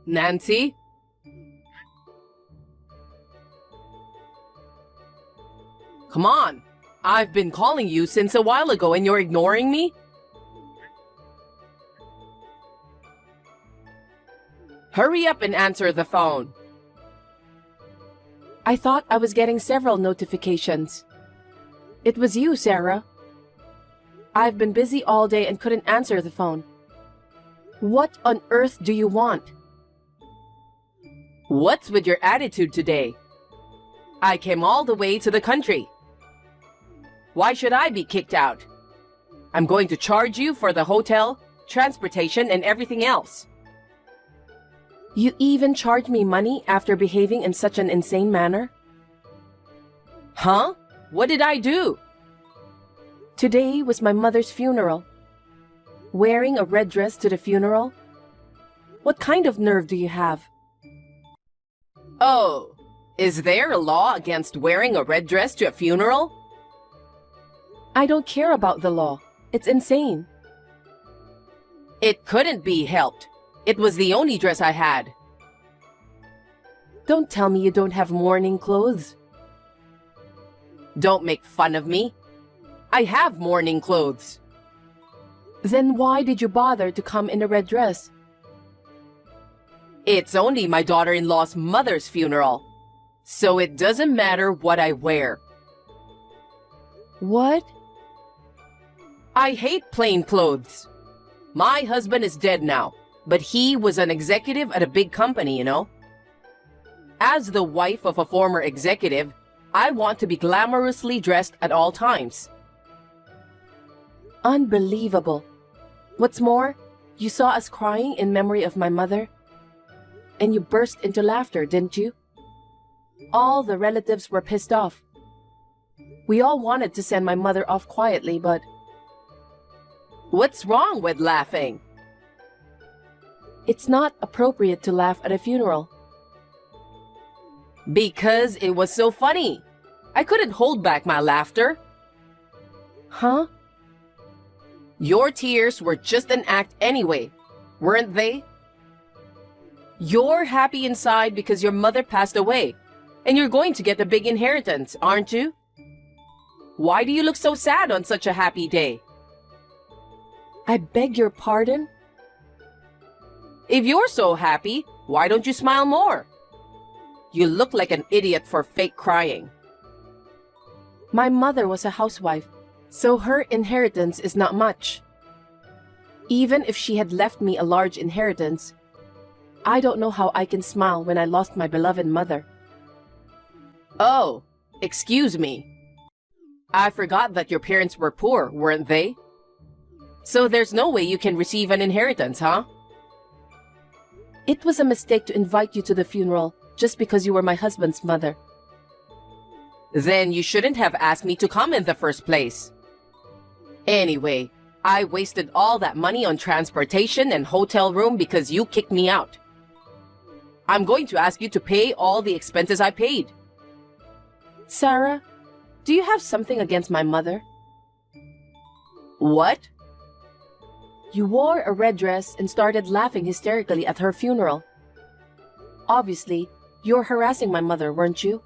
Nancy? Come on. I've been calling you since a while ago and you're ignoring me? Hurry up and answer the phone. I thought I was getting several notifications. It was you, Sarah. I've been busy all day and couldn't answer the phone. What on earth do you want? What's with your attitude today? I came all the way to the country. Why should I be kicked out? I'm going to charge you for the hotel, transportation, and everything else. You even charge me money after behaving in such an insane manner? Huh? What did I do? Today was my mother's funeral. Wearing a red dress to the funeral? What kind of nerve do you have? Oh, is there a law against wearing a red dress to a funeral? I don't care about the law. It's insane. It couldn't be helped. It was the only dress I had. Don't tell me you don't have mourning clothes. Don't make fun of me. I have mourning clothes. Then why did you bother to come in a red dress? It's only my daughter-in-law's mother's funeral, so it doesn't matter what I wear. What? I hate plain clothes. My husband is dead now, but he was an executive at a big company, you know. As the wife of a former executive, I want to be glamorously dressed at all times. Unbelievable. What's more, you saw us crying in memory of my mother, and you burst into laughter, didn't you? All the relatives were pissed off. We all wanted to send my mother off quietly, but... What's wrong with laughing? It's not appropriate to laugh at a funeral. Because it was so funny. I couldn't hold back my laughter. Huh? Your tears were just an act anyway, weren't they? You're happy inside because your mother passed away, and you're going to get a big inheritance, aren't you? Why do you look so sad on such a happy day? I beg your pardon? If you're so happy, why don't you smile more? You look like an idiot for fake crying. My mother was a housewife, so her inheritance is not much. Even if she had left me a large inheritance, I don't know how I can smile when I lost my beloved mother. Oh, excuse me. I forgot that your parents were poor, weren't they? So there's no way you can receive an inheritance, huh? It was a mistake to invite you to the funeral just because you were my husband's mother. Then you shouldn't have asked me to come in the first place. Anyway, I wasted all that money on transportation and hotel room because you kicked me out. I'm going to ask you to pay all the expenses I paid. Sarah, do you have something against my mother? What? You wore a red dress and started laughing hysterically at her funeral. Obviously, you're harassing my mother, weren't you?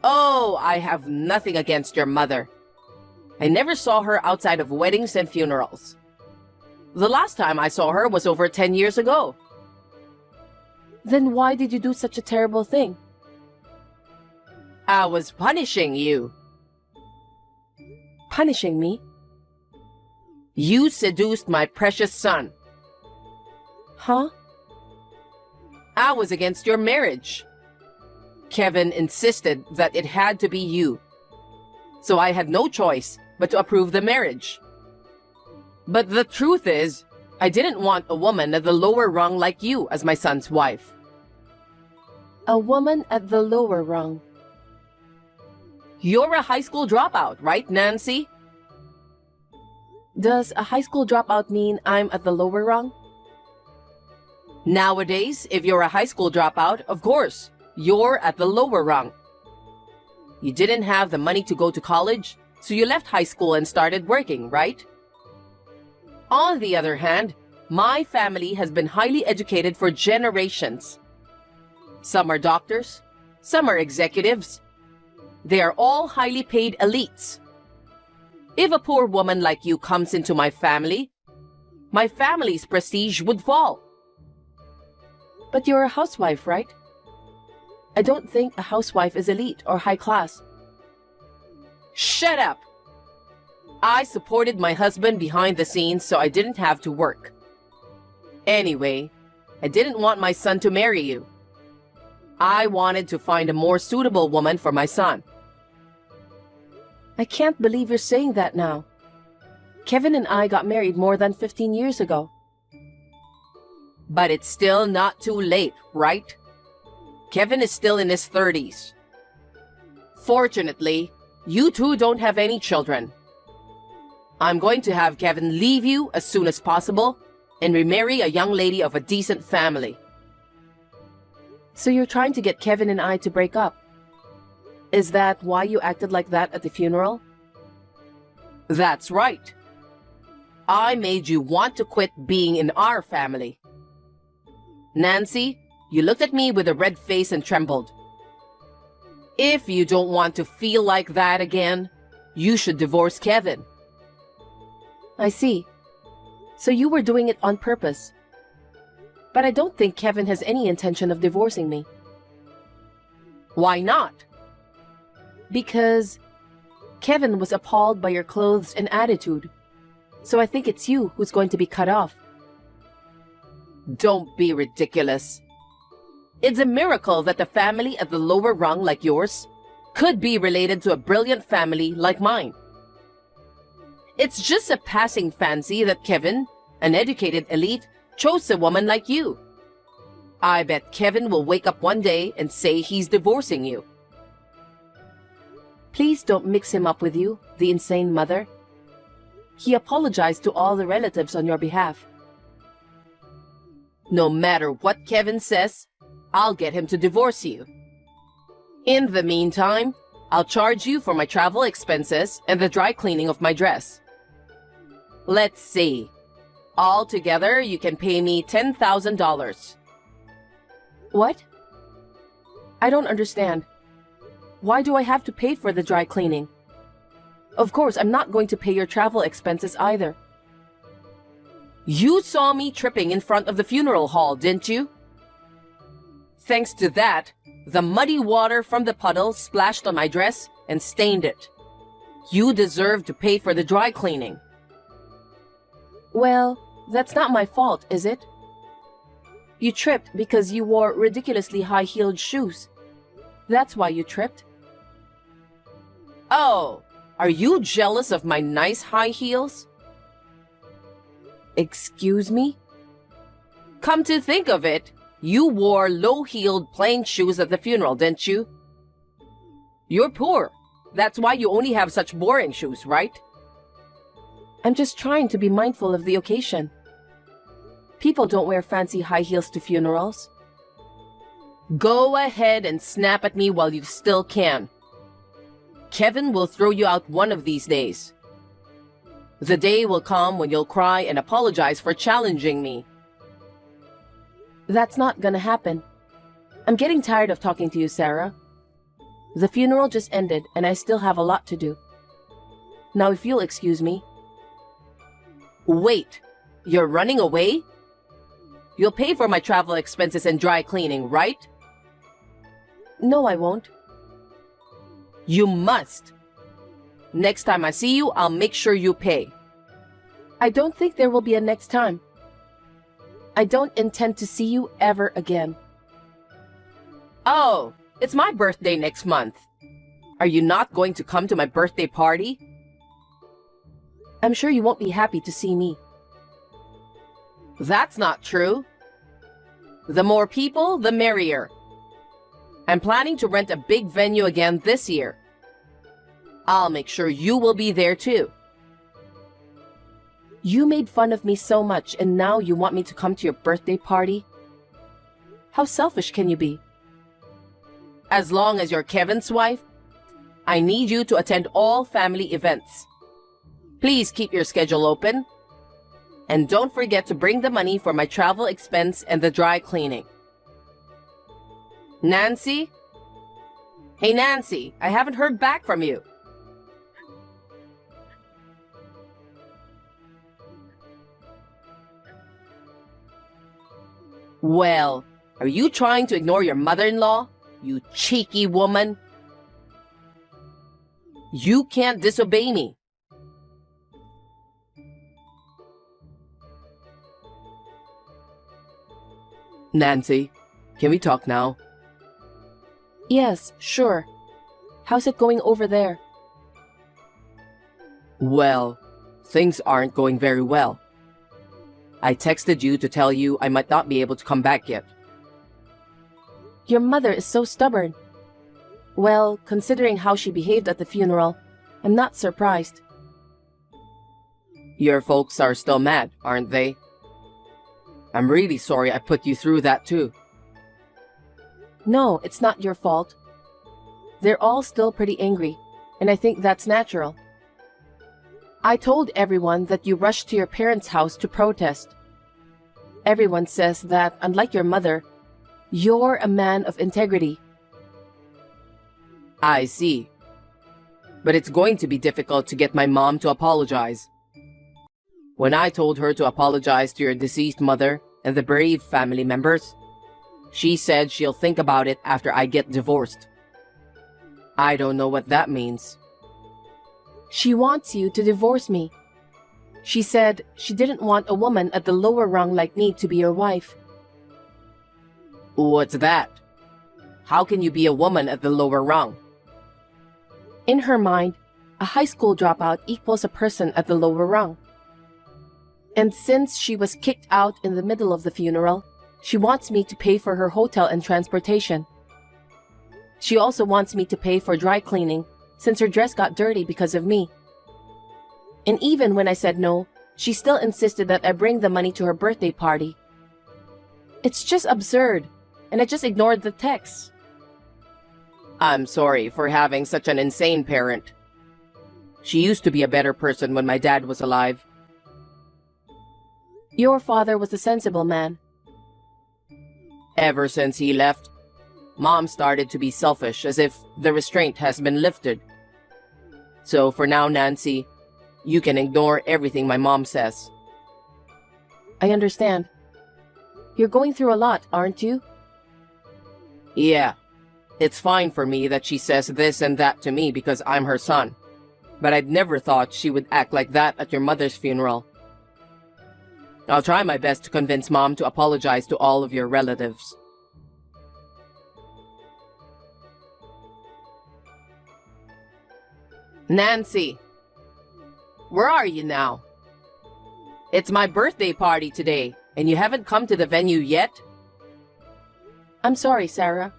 Oh, I have nothing against your mother. I never saw her outside of weddings and funerals. The last time I saw her was over 10 years ago. Then why did you do such a terrible thing? I was punishing you. Punishing me? You seduced my precious son. Huh? I was against your marriage. Kevin insisted that it had to be you. So I had no choice but to approve the marriage. But the truth is, I didn't want a woman at the lower rung like you as my son's wife. A woman at the lower rung? You're a high school dropout, right, Nancy? Does a high school dropout mean I'm at the lower rung? Nowadays, if you're a high school dropout, of course, you're at the lower rung. You didn't have the money to go to college, so you left high school and started working, right? On the other hand, My family has been highly educated for generations. Some are doctors, some are executives. They are all highly paid elites. If a poor woman like you comes into my family's prestige would fall. But you're a housewife, right? I don't think a housewife is elite or high class. Shut up! I supported my husband behind the scenes so I didn't have to work. Anyway, I didn't want my son to marry you. I wanted to find a more suitable woman for my son. I can't believe you're saying that now. Kevin and I got married more than 15 years ago. But it's still not too late, right? Kevin is still in his 30s. Fortunately, you two don't have any children. I'm going to have Kevin leave you as soon as possible and remarry a young lady of a decent family. So you're trying to get Kevin and I to break up? Is that why you acted like that at the funeral? That's right. I made you want to quit being in our family. Nancy, you looked at me with a red face and trembled. If you don't want to feel like that again, you should divorce Kevin. I see. So you were doing it on purpose. But I don't think Kevin has any intention of divorcing me. Why not? Because Kevin was appalled by your clothes and attitude. So I think it's you who's going to be cut off. Don't be ridiculous. It's a miracle that the family at the lower rung like yours could be related to a brilliant family like mine. It's just a passing fancy that Kevin, an educated elite, chose a woman like you. I bet Kevin will wake up one day and say he's divorcing you. Please don't mix him up with you, the insane mother. He apologized to all the relatives on your behalf. No matter what Kevin says, I'll get him to divorce you. In the meantime, I'll charge you for my travel expenses and the dry cleaning of my dress. Let's see. Altogether, you can pay me $10,000. What? I don't understand. Why do I have to pay for the dry cleaning? Of course, I'm not going to pay your travel expenses either. You saw me tripping in front of the funeral hall, didn't you? Thanks to that, the muddy water from the puddle splashed on my dress and stained it. You deserve to pay for the dry cleaning. Well, that's not my fault, is it? You tripped because you wore ridiculously high-heeled shoes. That's why you tripped. Oh, are you jealous of my nice high heels? Excuse me? Come to think of it, you wore low-heeled plain shoes at the funeral, didn't you? You're poor. That's why you only have such boring shoes, right? I'm just trying to be mindful of the occasion. People don't wear fancy high heels to funerals. Go ahead and snap at me while you still can. Kevin will throw you out one of these days. The day will come when you'll cry and apologize for challenging me. That's not gonna happen. I'm getting tired of talking to you, Sarah. The funeral just ended and I still have a lot to do. Now if you'll excuse me. Wait, you're running away? You'll pay for my travel expenses and dry cleaning, right? No, I won't. You must. Next time I see you, I'll make sure you pay. I don't think there will be a next time. I don't intend to see you ever again. Oh, it's my birthday next month. Are you not going to come to my birthday party? I'm sure you won't be happy to see me. That's not true. The more people, the merrier. I'm planning to rent a big venue again this year. I'll make sure you will be there too. You made fun of me so much and now you want me to come to your birthday party? How selfish can you be? As long as you're Kevin's wife, I need you to attend all family events. Please keep your schedule open. And don't forget to bring the money for my travel expense and the dry cleaning. Nancy? Hey, Nancy, I haven't heard back from you. Well, are you trying to ignore your mother-in-law, you cheeky woman? You can't disobey me. Nancy, can we talk now? Yes, sure. How's it going over there? Well, things aren't going very well. I texted you to tell you I might not be able to come back yet. Your mother is so stubborn. Well, considering how she behaved at the funeral, I'm not surprised. Your folks are still mad, aren't they? I'm really sorry I put you through that too. No, it's not your fault. They're all still pretty angry, and I think that's natural. I told everyone that you rushed to your parents' house to protest. Everyone says that, unlike your mother, you're a man of integrity. I see. But it's going to be difficult to get my mom to apologize. When I told her to apologize to your deceased mother and the bereaved family members, she said she'll think about it after I get divorced. I don't know what that means. She wants you to divorce me. She said she didn't want a woman at the lower rung like me to be your wife. What's that? How can you be a woman at the lower rung? In her mind, a high school dropout equals a person at the lower rung. And since she was kicked out in the middle of the funeral, she wants me to pay for her hotel and transportation. She also wants me to pay for dry cleaning since her dress got dirty because of me. And even when I said no, she still insisted that I bring the money to her birthday party. It's just absurd, and I just ignored the texts. I'm sorry for having such an insane parent. She used to be a better person when my dad was alive. Your father was a sensible man. Ever since he left, Mom started to be selfish, as if the restraint has been lifted. So for now, Nancy, you can ignore everything my mom says. I understand. You're going through a lot, aren't you? Yeah, it's fine for me that she says this and that to me because I'm her son. But I'd never thought she would act like that at your mother's funeral. I'll try my best to convince Mom to apologize to all of your relatives. Nancy, where are you now? It's my birthday party today, and you haven't come to the venue yet? I'm sorry, Sarah.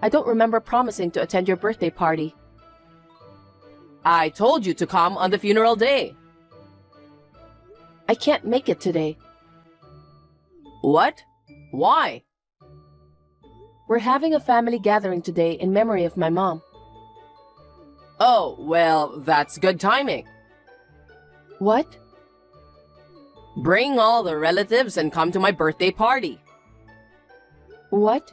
I don't remember promising to attend your birthday party. I told you to come on the funeral day. I can't make it today. What? Why? We're having a family gathering today in memory of my mom. Oh, well, that's good timing. What? Bring all the relatives and come to my birthday party. What?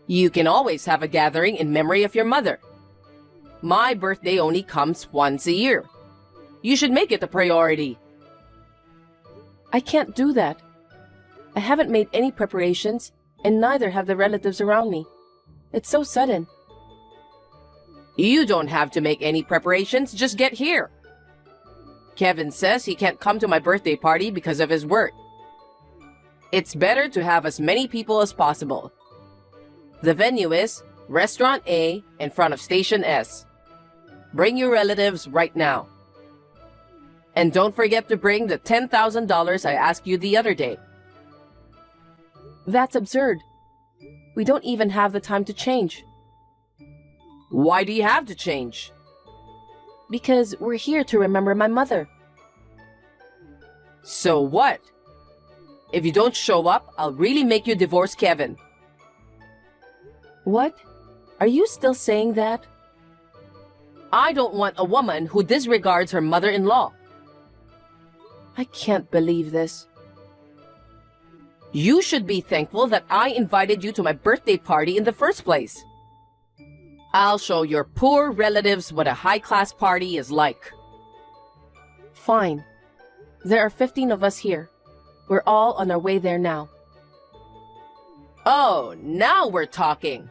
You can always have a gathering in memory of your mother. My birthday only comes once a year. You should make it a priority. I can't do that. I haven't made any preparations, and neither have the relatives around me. It's so sudden. You don't have to make any preparations, just get here. Kevin says he can't come to my birthday party because of his work. It's better to have as many people as possible. The venue is Restaurant A in front of Station S. Bring your relatives right now. And don't forget to bring the $10,000 I asked you the other day. That's absurd. We don't even have the time to change. Why do you have to change? Because we're here to remember my mother. So what? If you don't show up, I'll really make you divorce Kevin. What? Are you still saying that? I don't want a woman who disregards her mother-in-law. I can't believe this. You should be thankful that I invited you to my birthday party in the first place. I'll show your poor relatives what a high-class party is like. Fine. There are 15 of us here. We're all on our way there now. Oh, now we're talking.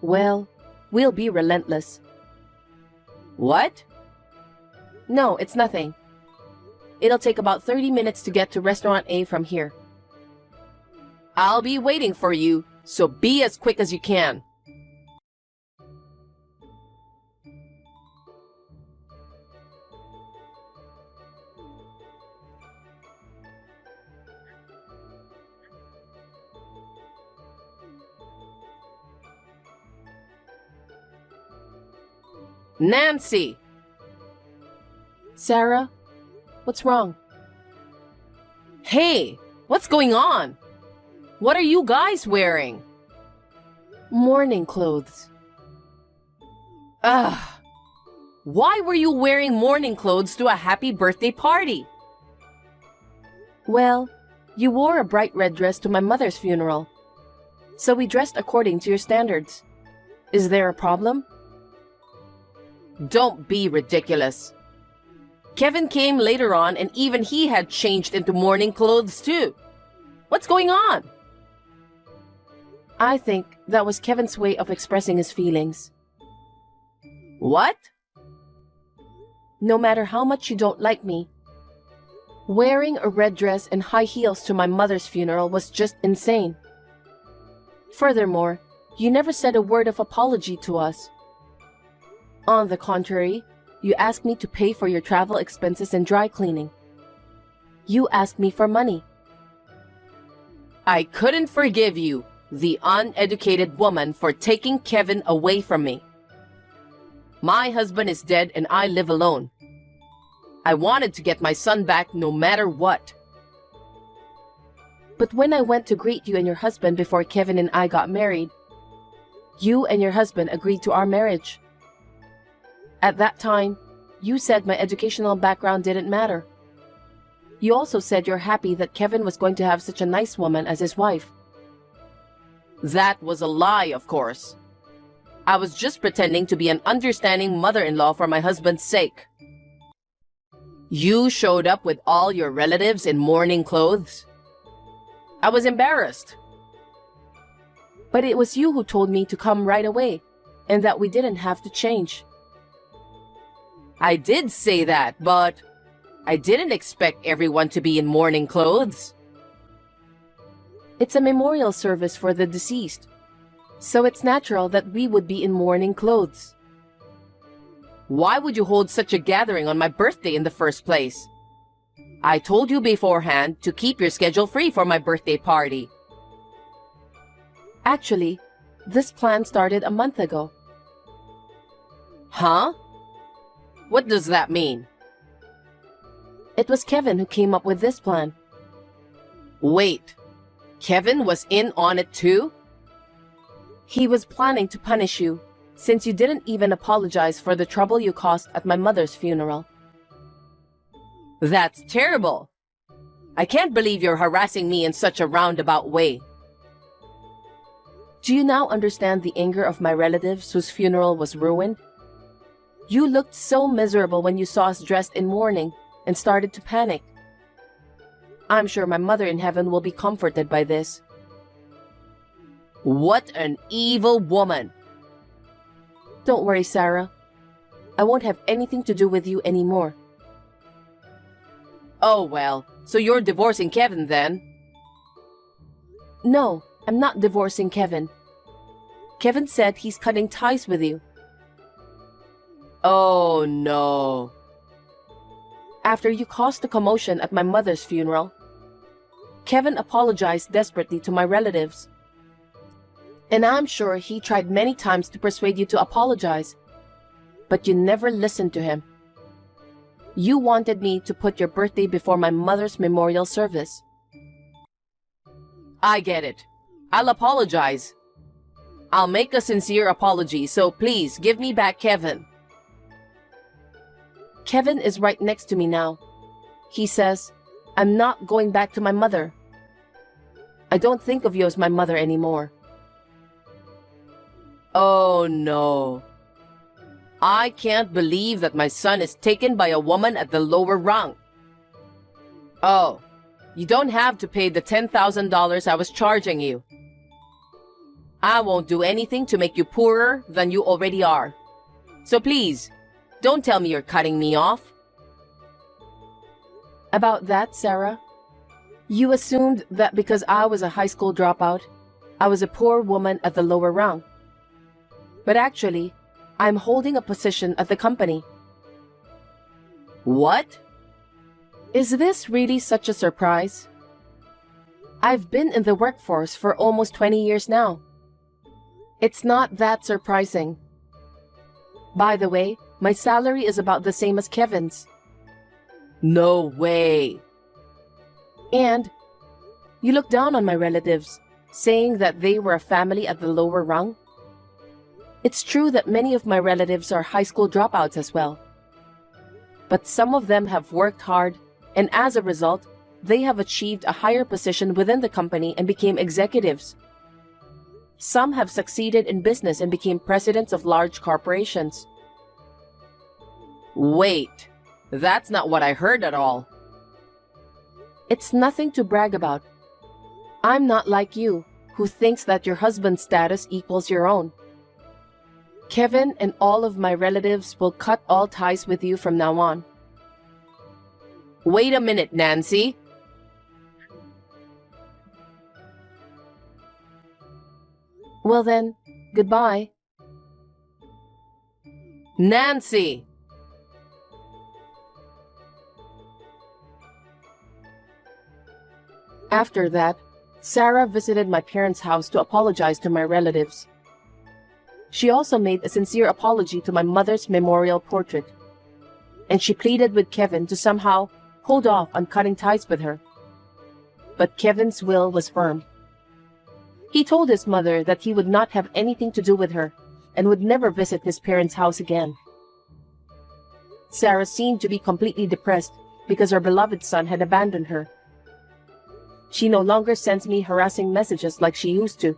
Well, we'll be relentless. What? No, it's nothing. It'll take about 30 minutes to get to Restaurant A from here. I'll be waiting for you, so be as quick as you can. Nancy! Sarah, what's wrong? Hey, what's going on? What are you guys wearing? Morning clothes. Ugh. Why were you wearing morning clothes to a happy birthday party? Well, you wore a bright red dress to my mother's funeral. So we dressed according to your standards. Is there a problem? Don't be ridiculous. Kevin came later on and even he had changed into morning clothes too. What's going on? I think that was Kevin's way of expressing his feelings. What? No matter how much you don't like me, wearing a red dress and high heels to my mother's funeral was just insane. Furthermore, you never said a word of apology to us. On the contrary, you asked me to pay for your travel expenses and dry cleaning. You asked me for money. I couldn't forgive you, the uneducated woman, for taking Kevin away from me. My husband is dead and I live alone. I wanted to get my son back no matter what. But when I went to greet you and your husband before Kevin and I got married, you and your husband agreed to our marriage. At that time, you said my educational background didn't matter. You also said you're happy that Kevin was going to have such a nice woman as his wife. That was a lie, of course. I was just pretending to be an understanding mother-in-law for my husband's sake. You showed up with all your relatives in morning clothes. I was embarrassed. But it was you who told me to come right away, and that we didn't have to change. I did say that, but I didn't expect everyone to be in morning clothes. It's a memorial service for the deceased, so it's natural that we would be in morning clothes. Why would you hold such a gathering on my birthday in the first place? I told you beforehand to keep your schedule free for my birthday party. Actually, this plan started a month ago. Huh? What does that mean? It was Kevin who came up with this plan. Wait, Kevin was in on it too? He was planning to punish you, since you didn't even apologize for the trouble you caused at my mother's funeral. That's terrible. I can't believe you're harassing me in such a roundabout way. Do you now understand the anger of my relatives whose funeral was ruined? You looked so miserable when you saw us dressed in mourning and started to panic. I'm sure my mother in heaven will be comforted by this. What an evil woman. Don't worry, Sarah. I won't have anything to do with you anymore. Oh well, so you're divorcing Kevin then? No, I'm not divorcing Kevin. Kevin said he's cutting ties with you. Oh no. After you caused a commotion at my mother's funeral, Kevin apologized desperately to my relatives. And I'm sure he tried many times to persuade you to apologize, but you never listened to him. You wanted me to put your birthday before my mother's memorial service. I get it. I'll apologize. I'll make a sincere apology, so please give me back Kevin. Kevin is right next to me now. He says, I'm not going back to my mother. I don't think of you as my mother anymore. Oh no. I can't believe that my son is taken by a woman at the lower rung. Oh, you don't have to pay the $10,000 I was charging you. I won't do anything to make you poorer than you already are. So please, don't tell me you're cutting me off. About that, Sarah, you assumed that because I was a high school dropout, I was a poor woman at the lower rung. But actually, I'm holding a position at the company. What? Is this really such a surprise? I've been in the workforce for almost 20 years now. It's not that surprising. By the way, my salary is about the same as Kevin's. No way. And you look down on my relatives, saying that they were a family at the lower rung. It's true that many of my relatives are high school dropouts as well. But some of them have worked hard, and as a result, they have achieved a higher position within the company and became executives. Some have succeeded in business and became presidents of large corporations. Wait, that's not what I heard at all. It's nothing to brag about. I'm not like you, who thinks that your husband's status equals your own. Kevin and all of my relatives will cut all ties with you from now on. Wait a minute, Nancy. Well then, goodbye. Nancy! After that, Sarah visited my parents' house to apologize to my relatives. She also made a sincere apology to my mother's memorial portrait, and she pleaded with Kevin to somehow hold off on cutting ties with her. But Kevin's will was firm. He told his mother that he would not have anything to do with her and would never visit his parents' house again. Sarah seemed to be completely depressed because her beloved son had abandoned her. She no longer sends me harassing messages like she used to.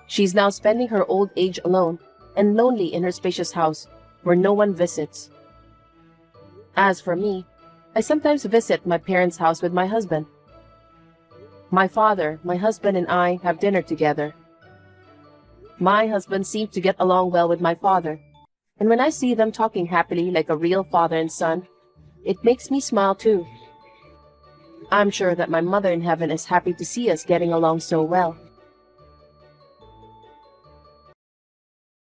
She's now spending her old age alone and lonely in her spacious house where no one visits. As for me, I sometimes visit my parents' house with my husband. My father, my husband, and I have dinner together. My husband seems to get along well with my father, and when I see them talking happily like a real father and son, it makes me smile too. I'm sure that my mother in heaven is happy to see us getting along so well.